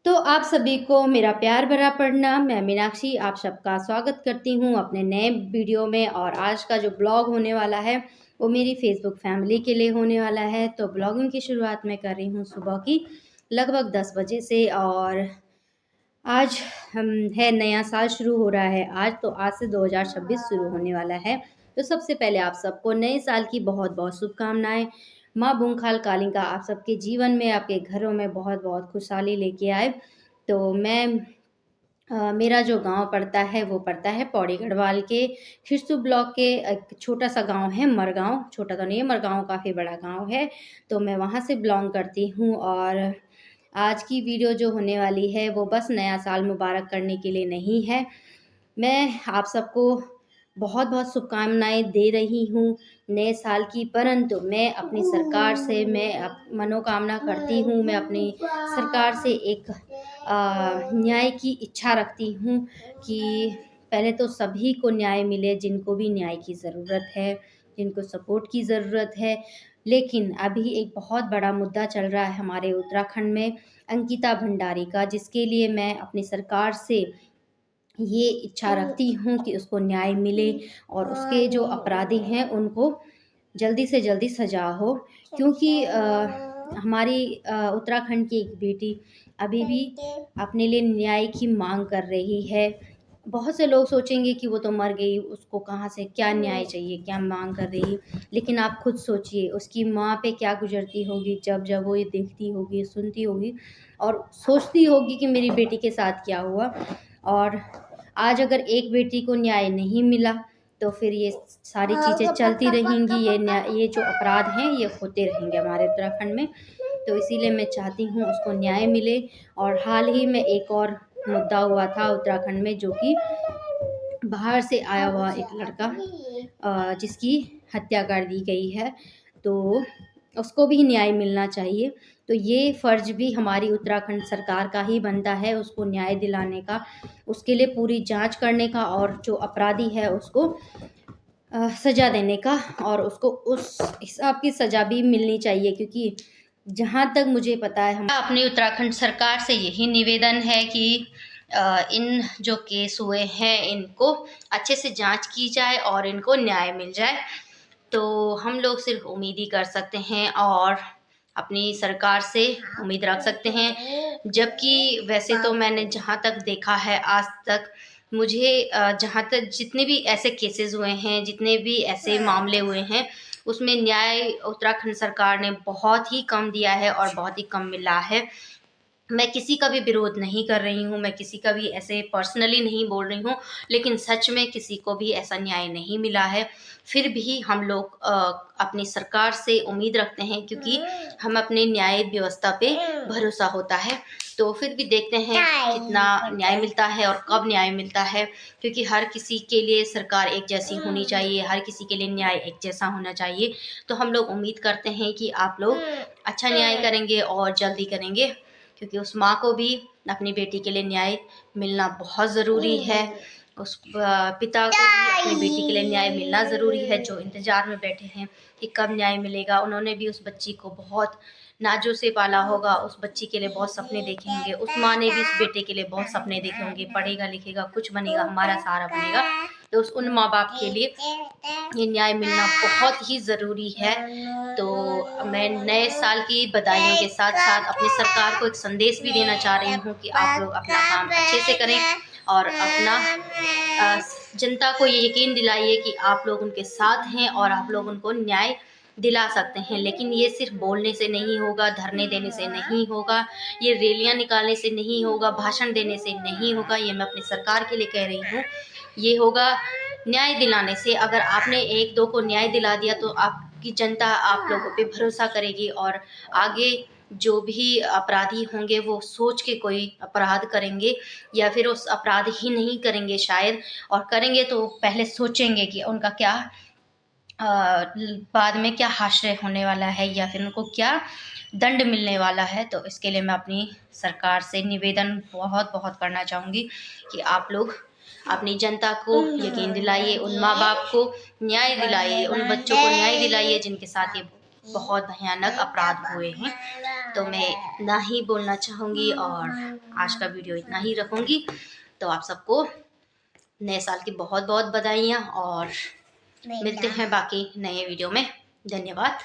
तो आप सभी को मेरा प्यार भरा प्रणाम। मैं मीनाक्षी आप सबका स्वागत करती हूँ अपने नए वीडियो में। और आज का जो ब्लॉग होने वाला है वो मेरी फेसबुक फैमिली के लिए होने वाला है। तो ब्लॉगिंग की शुरुआत मैं कर रही हूँ सुबह की लगभग 10 बजे से। और आज हम है नया साल शुरू हो रहा है आज। तो आज से 2026 शुरू होने वाला है। तो सबसे पहले आप सबको नए साल की बहुत बहुत शुभकामनाएं। माँ बूंखाल कालिका आप सबके जीवन में आपके घरों में बहुत बहुत खुशहाली लेके आए। तो मेरा जो गांव पड़ता है वो पड़ता है पौड़ी गढ़वाल के खिरसू ब्लॉक के एक छोटा सा गांव है मरगांव। छोटा तो नहीं है, मरगांव काफ़ी बड़ा गांव है। तो मैं वहां से बिलोंग करती हूँ। और आज की वीडियो जो होने वाली है वो बस नया साल मुबारक करने के लिए नहीं है। मैं आप सबको बहुत बहुत शुभकामनाएं दे रही हूँ नए साल की। परंतु मैं अपनी सरकार से मनोकामना करती हूँ। मैं अपनी सरकार से एक न्याय की इच्छा रखती हूँ कि पहले तो सभी को न्याय मिले जिनको भी न्याय की ज़रूरत है, जिनको सपोर्ट की ज़रूरत है। लेकिन अभी एक बहुत बड़ा मुद्दा चल रहा है हमारे उत्तराखंड में अंकिता भंडारी का, जिसके लिए मैं अपनी सरकार से ये इच्छा रखती हूँ कि उसको न्याय मिले और उसके जो अपराधी हैं उनको जल्दी से जल्दी सजा हो। क्योंकि हमारी उत्तराखंड की एक बेटी अभी भी अपने लिए न्याय की मांग कर रही है। बहुत से लोग सोचेंगे कि वो तो मर गई, उसको कहाँ से क्या न्याय चाहिए, क्या मांग कर रही। लेकिन आप खुद सोचिए उसकी माँ पे क्या गुजरती होगी जब जब वो ये देखती होगी, सुनती होगी और सोचती होगी कि मेरी बेटी के साथ क्या हुआ। और आज अगर एक बेटी को न्याय नहीं मिला तो फिर ये सारी चीज़ें चलती रहेंगी। ये जो अपराध हैं ये होते रहेंगे हमारे उत्तराखंड में। तो इसीलिए मैं चाहती हूँ उसको न्याय मिले। और हाल ही में एक और मुद्दा हुआ था उत्तराखंड में, जो कि बाहर से आया हुआ एक लड़का जिसकी हत्या कर दी गई है। तो उसको भी न्याय मिलना चाहिए। तो ये फ़र्ज भी हमारी उत्तराखंड सरकार का ही बनता है उसको न्याय दिलाने का, उसके लिए पूरी जांच करने का और जो अपराधी है उसको सज़ा देने का। और उसको उस हिसाब की सज़ा भी मिलनी चाहिए। क्योंकि जहाँ तक मुझे पता है हमारा अपनी उत्तराखंड सरकार से यही निवेदन है कि इन जो केस हुए हैं इनको अच्छे से जांच की जाए और इनको न्याय मिल जाए। तो हम लोग सिर्फ उम्मीद ही कर सकते हैं और अपनी सरकार से उम्मीद रख सकते हैं। जबकि वैसे तो मैंने जहाँ तक देखा है आज तक, मुझे जहाँ तक जितने भी ऐसे केसेस हुए हैं, जितने भी ऐसे मामले हुए हैं, उसमें न्याय उत्तराखंड सरकार ने बहुत ही कम दिया है और बहुत ही कम मिला है। मैं किसी का भी विरोध नहीं कर रही हूँ, मैं किसी का भी ऐसे पर्सनली नहीं बोल रही हूँ, लेकिन सच में किसी को भी ऐसा न्याय नहीं मिला है। फिर भी हम लोग अपनी सरकार से उम्मीद रखते हैं क्योंकि हम अपनी न्याय व्यवस्था पे भरोसा होता है। तो फिर भी देखते हैं कितना न्याय मिलता है और कब न्याय मिलता है। क्योंकि हर किसी के लिए सरकार एक जैसी होनी चाहिए, हर किसी के लिए न्याय एक जैसा होना चाहिए। तो हम लोग उम्मीद करते हैं कि आप लोग अच्छा न्याय करेंगे और जल्दी करेंगे, क्योंकि उस माँ को भी अपनी बेटी के लिए न्याय मिलना बहुत ज़रूरी है। उस पिता को भी अपनी बेटी के लिए न्याय मिलना ज़रूरी है, जो इंतज़ार में बैठे हैं कि कब न्याय मिलेगा। उन्होंने भी उस बच्ची को बहुत नाज़ों से पाला होगा, उस बच्ची के लिए बहुत सपने देखे होंगे। उस माँ ने भी उस बेटे के लिए बहुत सपने देखे होंगे, पढ़ेगा लिखेगा कुछ बनेगा, हमारा सहारा बनेगा। तो उन माँ बाप के लिए ये न्याय मिलना बहुत ही ज़रूरी है। तो मैं नए साल की बधाइयों के साथ साथ अपनी सरकार को एक संदेश भी देना चाह रही हूँ कि आप लोग अपना काम अच्छे से करें और अपना जनता को ये यकीन दिलाइए कि आप लोग उनके साथ हैं और आप लोग उनको न्याय दिला सकते हैं। लेकिन ये सिर्फ बोलने से नहीं होगा, धरने देने से नहीं होगा, ये रैलियां निकालने से नहीं होगा, भाषण देने से नहीं होगा। ये मैं अपनी सरकार के लिए कह रही हूँ। ये होगा न्याय दिलाने से। अगर आपने एक दो को न्याय दिला दिया तो आपकी जनता आप लोगों पे भरोसा करेगी और आगे जो भी अपराधी होंगे वो सोच के कोई अपराध करेंगे या फिर उस अपराध ही नहीं करेंगे शायद, और करेंगे तो पहले सोचेंगे कि उनका क्या बाद में क्या आश्रय होने वाला है या फिर उनको क्या दंड मिलने वाला है। तो इसके लिए मैं अपनी सरकार से निवेदन बहुत बहुत करना चाहूँगी कि आप लोग अपनी जनता को यकीन दिलाइए, उन माँ बाप को न्याय दिलाइए, उन बच्चों को न्याय दिलाइए जिनके साथ ये बहुत भयानक अपराध हुए हैं। तो मैं इतना ही बोलना चाहूँगी और आज का वीडियो इतना ही रखूँगी। तो आप सबको नए साल की बहुत बहुत बधाइयाँ और मिलते हैं बाकी नए वीडियो में। धन्यवाद।